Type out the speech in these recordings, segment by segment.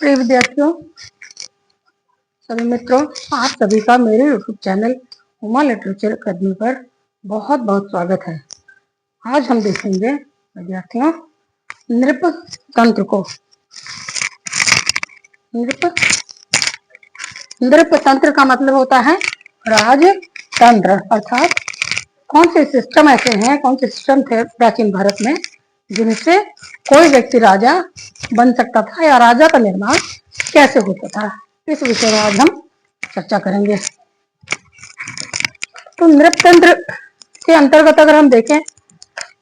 प्रिय विद्यार्थियों, सभी मित्रों, आप सभी का मेरे YouTube channel Uma literature academy पर बहुत बहुत स्वागत है। आज हम देखेंगे विद्यार्थियों नृप तंत्र को। नृप तंत्र का मतलब होता है राजतंत्र, अर्थात कौन से सिस्टम ऐसे हैं, कौन से सिस्टम थे प्राचीन भारत में जिनसे कोई व्यक्ति राजा बन सकता था या राजा का निर्माण कैसे होता था। इस विषय में आज हम चर्चा करेंगे। तो नृपतंत्र के अंतर्गत अगर हम देखें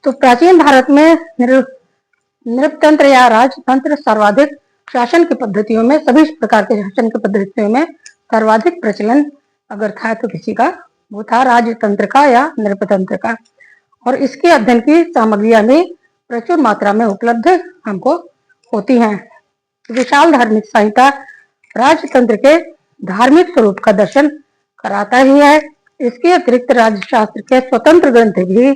तो प्राचीन भारत में नृपतंत्र या राजतंत्र सर्वाधिक शासन की पद्धतियों में, सभी प्रकार के शासन की पद्धतियों में सर्वाधिक प्रचलन अगर था तो किसी का वो था राजतंत्र का या नृपतंत्र का। और इसके अध्ययन की सामग्रियां भी प्रचुर मात्रा में उपलब्ध हमको होती हैं। विशाल धार्मिक संहिता राजतंत्र के धार्मिक स्वरूप का दर्शन कराता ही है। इसके अतिरिक्त राजशास्त्र के स्वतंत्र ग्रंथ भी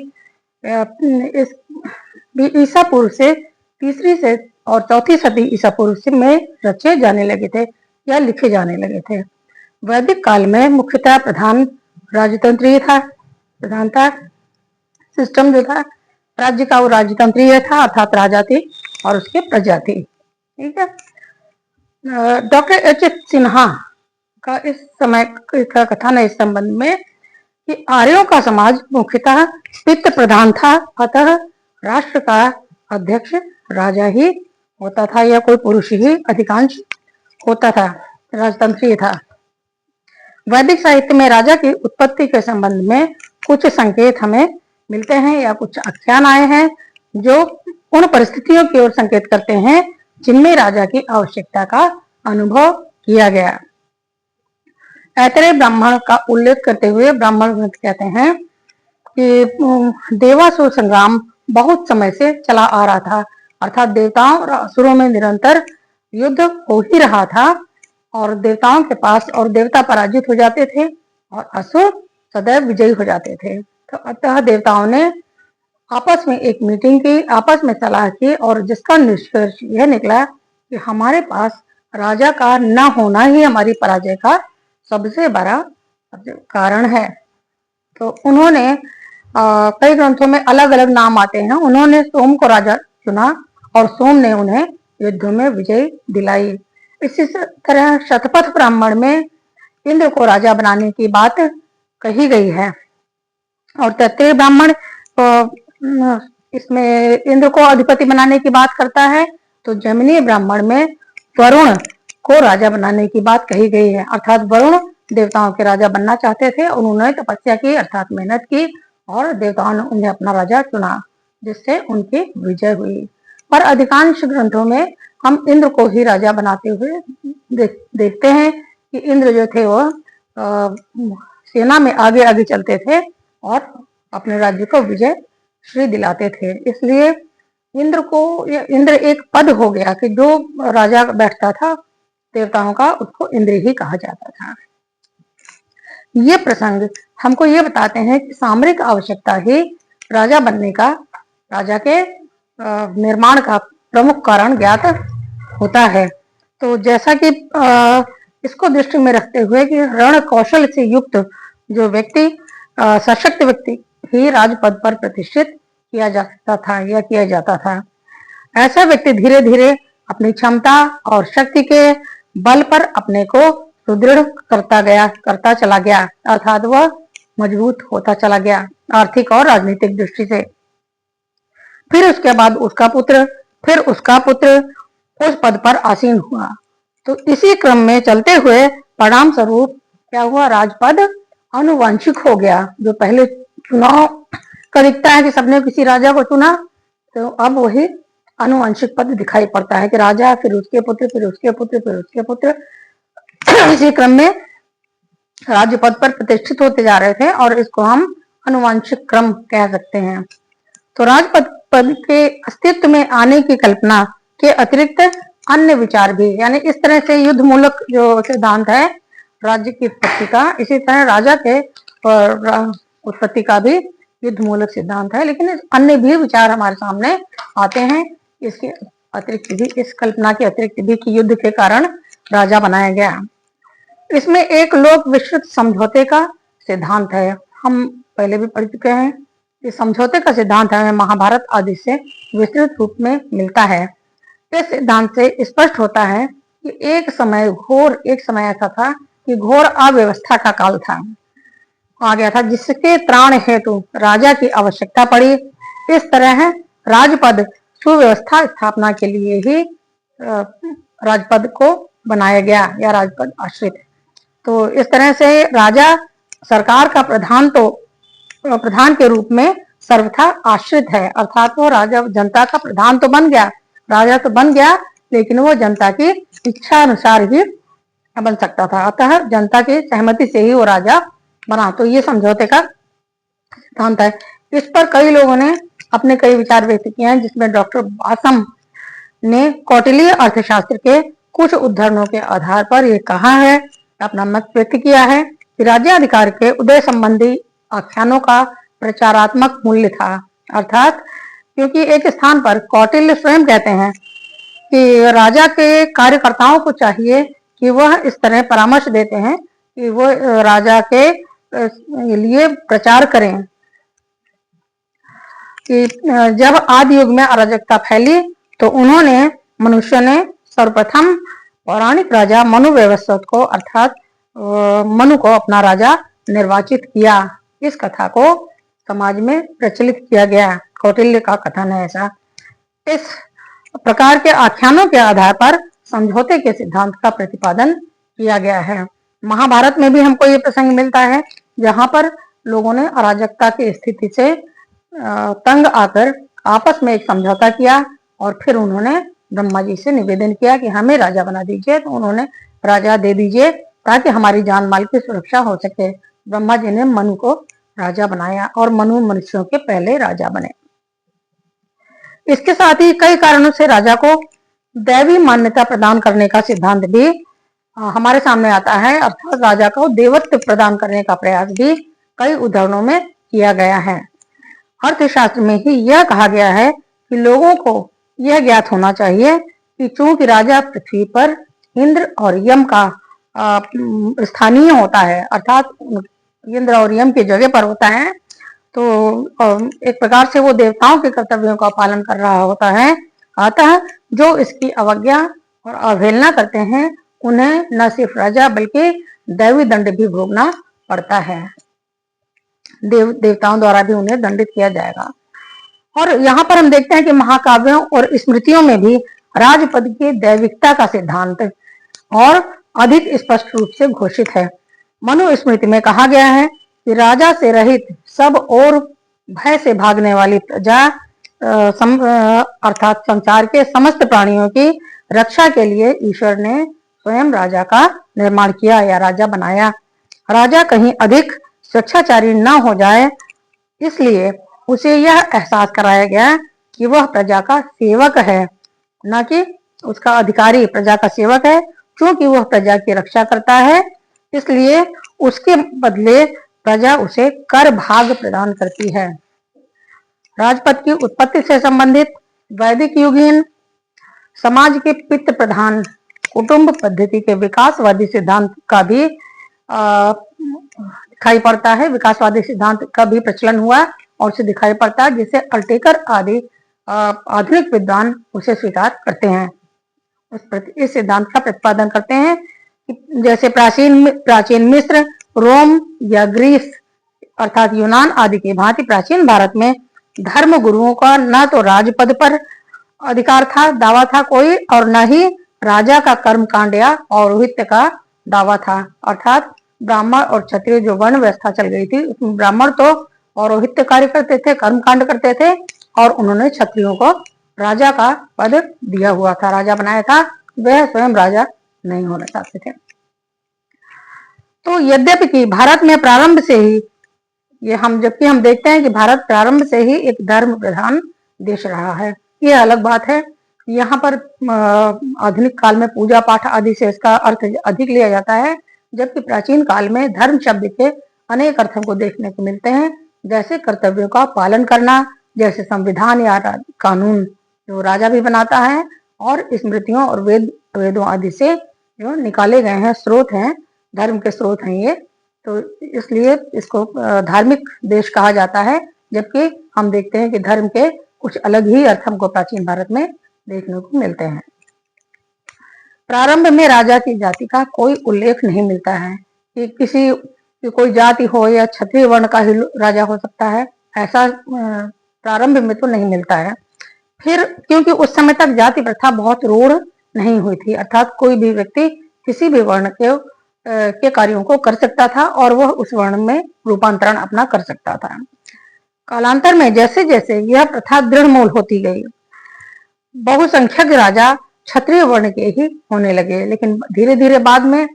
ईसा पूर्व से 3री से और 4थी सदी ईसा पूर्व में रचे जाने लगे थे या लिखे जाने लगे थे। वैदिक काल में मुख्यतः प्रधान राजतंत्रीय था, प्रधानता सिस्टम जो था राज्य का वो राजतंत्रीय था, अर्थात राजा थी और उसके प्रजा थी। ठीक है। डॉक्टर एच सिन्हा का इस समय का कथन है इस संबंध में कि आर्यों का समाज मुख्यतः पितृ प्रधान था, अतः राष्ट्र का अध्यक्ष राजा ही होता था या कोई पुरुष ही अधिकांश होता था, राजतंत्रीय था। वैदिक साहित्य में राजा की उत्पत्ति के संबंध में कुछ संकेत हमें मिलते हैं या कुछ आख्यान आए हैं जो उन परिस्थितियों की ओर संकेत करते हैं जिनमें राजा की आवश्यकता का अनुभव किया गया। ऐतरेय ब्राह्मण का उल्लेख करते हुए ब्राह्मण ग्रंथ कहते हैं कि देवासुर संग्राम बहुत समय से चला आ रहा था, अर्थात देवताओं और असुरों में निरंतर युद्ध हो ही रहा था और देवताओं के पास और देवता पराजित हो जाते थे और असुर सदैव विजयी हो जाते थे। तो अतः देवताओं ने आपस में एक मीटिंग की, आपस में सलाह की और जिसका निष्कर्ष यह निकला कि हमारे पास राजा का न होना ही हमारी पराजय का सबसे बड़ा कारण है। तो उन्होंने कई ग्रंथों में अलग अलग नाम आते हैं। उन्होंने सोम को राजा चुना और सोम ने उन्हें युद्ध में विजय दिलाई। इसी तरह शतपथ ब्राह्मण में इंद्र को राजा बनाने की बात कही गई है और तैत्तिरीय ब्राह्मण इसमें इंद्र को अधिपति बनाने की बात करता है। तो जैमिनीय ब्राह्मण में वरुण को राजा बनाने की बात कही गई है, अर्थात वरुण देवताओं के राजा बनना चाहते थे। उन्होंने तपस्या की, अर्थात मेहनत की और देवताओं ने उन्हें अपना राजा चुना जिससे उनकी विजय हुई। पर अधिकांश ग्रंथों में हम इंद्र को ही राजा बनाते हुए देखते हैं कि इंद्र जो थे वो सेना में आगे आगे चलते थे और अपने राज्य को विजय श्री दिलाते थे। इसलिए इंद्र एक पद हो गया कि जो राजा बैठता था देवताओं का, उसको इंद्र ही कहा जाता था। ये प्रसंग हमको ये बताते हैं कि सामरिक आवश्यकता ही राजा बनने का, राजा के निर्माण का प्रमुख कारण ज्ञात होता है। तो जैसा कि इसको दृष्टि में रखते हुए कि रण कौशल से युक्त जो व्यक्ति, सशक्त व्यक्ति ही राजपद पर प्रतिष्ठित किया जा सकता था या किया जाता था। ऐसा व्यक्ति धीरे धीरे अपनी क्षमता और शक्ति के बल पर अपने को सुदृढ़ करता चला गया, अर्थात वह मजबूत होता चला गया आर्थिक और राजनीतिक दृष्टि से। फिर उसके बाद उसका पुत्र उस पद पर आसीन हुआ। तो इसी क्रम में चलते हुए परिणाम स्वरूप क्या हुआ, राजपद आनुवंशिक हो गया। जो पहले चुनाव का दिखता है कि सबने किसी राजा को चुना, तो अब वही आनुवंशिक पद दिखाई पड़ता है कि राजा, फिर उसके पुत्र, फिर उसके पुत्र, फिर उसके पुत्र इसी क्रम में राज्य पद पर प्रतिष्ठित होते जा रहे थे और इसको हम आनुवंशिक क्रम कह सकते हैं। तो राजपद के अस्तित्व में आने की कल्पना के अतिरिक्त अन्य विचार भी, यानी इस तरह से युद्ध मूलक जो सिद्धांत है राज्य की उत्पत्ति का, इसी तरह राजा के उत्पत्ति का भी युद्ध मूलक सिद्धांत है। लेकिन अन्य भी विचार हमारे सामने आते हैं इसके अतिरिक्त भी, इस कल्पना के अतिरिक्त भी कि युद्ध के कारण राजा बनाया गया। इसमें एक लोक विस्तृत समझौते का सिद्धांत है। हम पहले भी पढ़ चुके हैं कि समझौते का सिद्धांत हमें महाभारत आदि से विस्तृत रूप में मिलता है। इस सिद्धांत से स्पष्ट होता है कि एक समय ऐसा था कि घोर अव्यवस्था का काल था, आ गया था, जिसके त्राण हेतु राजा की आवश्यकता पड़ी। इस तरह राजपद सुव्यवस्था स्थापना के लिए ही राजपद को बनाया गया या राजपद आश्रित। तो इस तरह से राजा सरकार का प्रधान के रूप में सर्वथा आश्रित है, अर्थात वो राजा जनता का प्रधान तो बन गया, राजा तो बन गया, लेकिन वो जनता की इच्छा अनुसार ही बन सकता था। अतः जनता की सहमति से ही वो राजा बना। तो ये समझौते का सिद्धांत है। इस पर कई लोगों ने अपने कई विचार व्यक्त किए हैं, जिसमें डॉक्टर बासम ने कौटिल्य अर्थशास्त्र के कुछ उद्धरणों के आधार पर यह कहा है, अपना मत व्यक्त किया है कि राज्याधिकार के उदय संबंधी आख्यानों का प्रचारात्मक मूल्य था। अर्थात क्योंकि एक स्थान पर कौटिल्य स्वयं कहते हैं कि राजा के कार्यकर्ताओं को चाहिए कि वह इस तरह परामर्श देते हैं कि वह राजा के लिए प्रचार करें कि जब आदि युग में अराजकता फैली तो उन्होंने मनुष्य ने सर्वप्रथम पौराणिक राजा मनु व्यवस्थित को अर्थात मनु को अपना राजा निर्वाचित किया। इस कथा को समाज में प्रचलित किया गया, कौटिल्य का कथन है ऐसा। इस प्रकार के आख्यानों के आधार पर समझौते के सिद्धांत का प्रतिपादन किया गया है। महाभारत में भी हमको ये प्रसंग मिलता है जहां पर लोगों ने अराजकता की स्थिति से तंग आकर आपस में एक समझौता किया और फिर उन्होंने ब्रह्मा जी से निवेदन किया कि हमें राजा बना दीजिए। तो उन्होंने राजा दे दीजिए ताकि हमारी जान माल की सुरक्षा हो सके। ब्रह्मा जी ने मनु को राजा बनाया और मनु मनुष्यों के पहले राजा बने। इसके साथ ही कई कारणों से राजा को दैवी मान्यता प्रदान करने का सिद्धांत भी हमारे सामने आता है, अर्थात राजा को देवत्व प्रदान करने का प्रयास भी कई उदाहरणों में किया गया है। अर्थशास्त्र में ही यह कहा गया है कि लोगों को यह ज्ञात होना चाहिए कि चूंकि राजा पृथ्वी पर इंद्र और यम का स्थानीय होता है, अर्थात इंद्र और यम की जगह पर होता है, तो एक प्रकार से वो देवताओं के कर्तव्यों का पालन कर रहा होता है। अतः जो इसकी अवज्ञा और अवहेलना करते हैं उन्हें न सिर्फ राजा बल्कि दैवी दंड भी भोगना पड़ता है। देवताओं द्वारा भी उन्हें दंडित किया जाएगा। और यहाँ पर हम देखते हैं कि महाकाव्यों और स्मृतियों में भी राजपद की दैविकता का सिद्धांत और अधिक स्पष्ट रूप से घोषित है। मनु स्मृति में कहा गया है कि राजा से रहित सब और भय से भागने वाली प्रजा अर्थात संसार के समस्त प्राणियों की रक्षा के लिए ईश्वर ने स्वयं राजा का निर्माण किया या राजा बनाया। राजा कहीं अधिक स्वेच्छाचारी न हो जाए, इसलिए उसे यह एहसास कराया गया कि वह प्रजा का सेवक है, न कि उसका अधिकारी। प्रजा का सेवक है, क्योंकि वह प्रजा की रक्षा करता है, इसलिए उसके बदले प्रजा उसे कर भाग प्रदान करती है। राजपद की उत्पत्ति से संबंधित वैदिक युगीन समाज के पितृ प्रधान कुटुंब पद्धति के विकासवादी सिद्धांत का भी दिखाई पड़ता है। विकासवादी सिद्धांत का भी प्रचलन हुआ और उसे दिखाई पड़ता है, जिसे अल्टेकर आदि आधुनिक विद्वान उसे स्वीकार करते हैं, इस सिद्धांत का प्रतिपादन करते हैं। जैसे प्राचीन मिस्र, रोम या ग्रीस अर्थात यूनान आदि के भांति प्राचीन भारत में धर्म गुरुओं का न तो राजपद पर अधिकार था, दावा था कोई, और न ही राजा का कर्म कांड या पौरोहित्य का दावा था। अर्थात ब्राह्मण और क्षत्रिय जो वर्ण व्यवस्था चल गई थी, उसमें ब्राह्मण तो पौरोहित्य कार्य करते थे, कर्म कांड करते थे, और उन्होंने क्षत्रियों को राजा का पद दिया हुआ था, राजा बनाया था। वह स्वयं राजा नहीं होना चाहते थे। तो यद्यपि कि भारत में प्रारंभ से ही जबकि हम देखते हैं कि भारत प्रारंभ से ही एक धर्म प्रधान देश रहा है, ये अलग बात है। यहाँ पर आधुनिक काल में पूजा पाठ आदि से इसका अर्थ अधिक लिया जाता है, जबकि प्राचीन काल में धर्म शब्द के अनेक अर्थों को देखने को मिलते हैं, जैसे कर्तव्यों का पालन करना, जैसे संविधान या कानून जो राजा भी बनाता है, और स्मृतियों और वेदों आदि से जो निकाले गए हैं, स्रोत हैं, धर्म के स्रोत हैं ये। तो इसलिए इसको धार्मिक देश कहा जाता है, जबकि हम देखते हैं कि धर्म के कुछ अलग ही अर्थ हमको प्राचीन भारत में देखने को मिलते हैं। प्रारंभ में राजा की जाति का कोई उल्लेख नहीं मिलता है कि किसी की कोई जाति हो या क्षत्रिय वर्ण का ही राजा हो सकता है, ऐसा प्रारंभ में तो नहीं मिलता है। फिर क्योंकि उस समय तक जाति प्रथा बहुत रूढ़ नहीं हुई थी, अर्थात कोई भी व्यक्ति किसी भी वर्ण के कार्यों को कर सकता था और वह उस वर्ण में रूपांतरण अपना कर सकता था। कालांतर में जैसे जैसे यह प्रथा दृढ़मूल होती गई, बहुसंख्यक राजा क्षत्रिय वर्ण के ही होने लगे। लेकिन धीरे धीरे बाद में,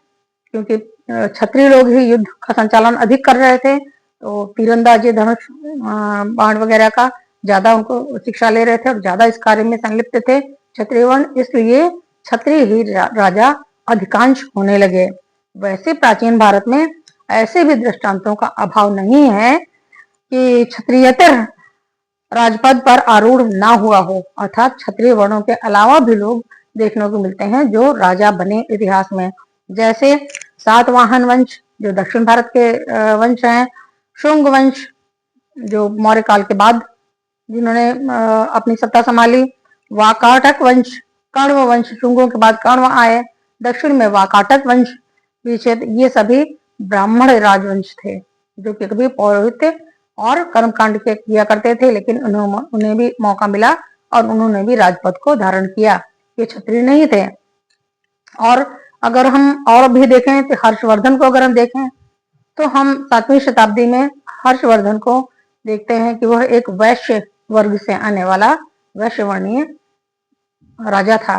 क्योंकि क्षत्रिय लोग ही युद्ध का संचालन अधिक कर रहे थे, तो तीरंदाजी, धनुष बाण वगैरह का ज्यादा उनको शिक्षा ले रहे थे और ज्यादा इस कार्य में संलिप्त थे क्षत्रिय वर्ण, इसलिए क्षत्रिय ही राजा अधिकांश होने लगे। वैसे प्राचीन भारत में ऐसे भी दृष्टांतों का अभाव नहीं है कि क्षत्रियतर राजपद पर आरूढ़ ना हुआ हो, अर्थात क्षत्रिय वर्णों के अलावा भी लोग देखने को मिलते हैं जो राजा बने इतिहास में। जैसे सातवाहन वंश जो दक्षिण भारत के वंश हैं, शुंग वंश जो मौर्य काल के बाद जिन्होंने अपनी सत्ता संभाली, वाकाटक वंश, कण्व वंश, शुंगों के बाद कण्व आए, दक्षिण में वाकाटक वंश, ये सभी ब्राह्मण राजवंश थे जो कि कभी पौरोहित्य और कर्मकांड के किया करते थे, लेकिन उन्हें भी मौका मिला और उन्होंने भी राजपद को धारण किया। ये क्षत्रिय नहीं थे। और अगर हम और भी देखें तो हर्षवर्धन को अगर हम देखें तो हम 7वीं शताब्दी में हर्षवर्धन को देखते हैं कि वह एक वैश्य वर्ग से आने वाला वैश्य वर्णीय राजा था।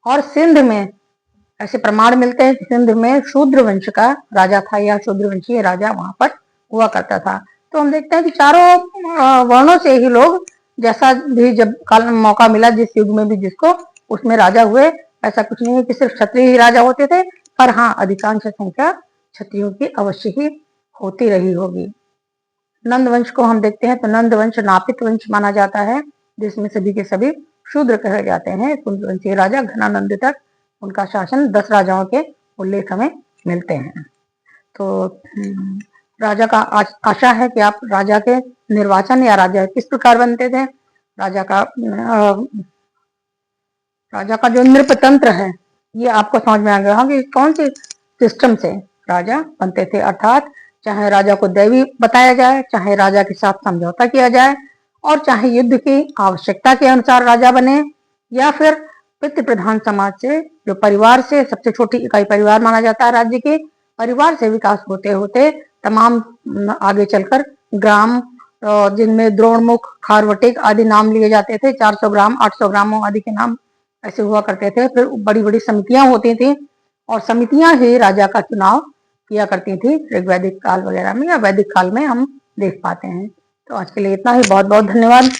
और सिंध में ऐसे प्रमाण मिलते हैं कि सिंध में शूद्र वंश का राजा था या शूद्र वंशीय राजा वहां पर हुआ करता था। तो हम देखते हैं कि चारों वर्णों से ही लोग जैसा भी जब काल मौका मिला, जिस युग में भी जिसको, उसमें राजा हुए। ऐसा कुछ नहीं है कि सिर्फ क्षत्रिय ही राजा होते थे, पर हाँ अधिकांश संख्या क्षत्रियों की अवश्य ही होती रही होगी। नंद वंश को हम देखते हैं तो नंद वंश नापित वंश माना जाता है, जिसमें सभी के सभी शूद्र कहे जाते हैं। कुंद वंशीय राजा घनानंद तक उनका शासन 10 राजाओं के उल्लेख हमें मिलते हैं। तो राजा का आशा है कि आप राजा के निर्वाचन या राजा किस प्रकार बनते थे, राजा का जो नृपतंत्र है ये आपको समझ में आ गया कि कौन सी सिस्टम से राजा बनते थे। अर्थात चाहे राजा को दैवी बताया जाए, चाहे राजा के साथ समझौता किया जाए, और चाहे युद्ध की आवश्यकता के अनुसार राजा बने, या फिर पितृ प्रधान समाज से, जो परिवार से सबसे छोटी इकाई परिवार माना जाता है राज्य के, परिवार से विकास होते होते तमाम आगे चलकर ग्राम, जिनमें द्रोणमुख, खारवटिक आदि नाम लिए जाते थे, 400 ग्राम, 800 ग्रामों आदि के नाम ऐसे हुआ करते थे। फिर बड़ी बड़ी समितियां होती थी और समितियां ही राजा का चुनाव किया करती थी। ऋग्वैदिक काल वगैरह में या वैदिक काल में हम देख पाते हैं। तो आज के लिए इतना ही। बहुत बहुत धन्यवाद।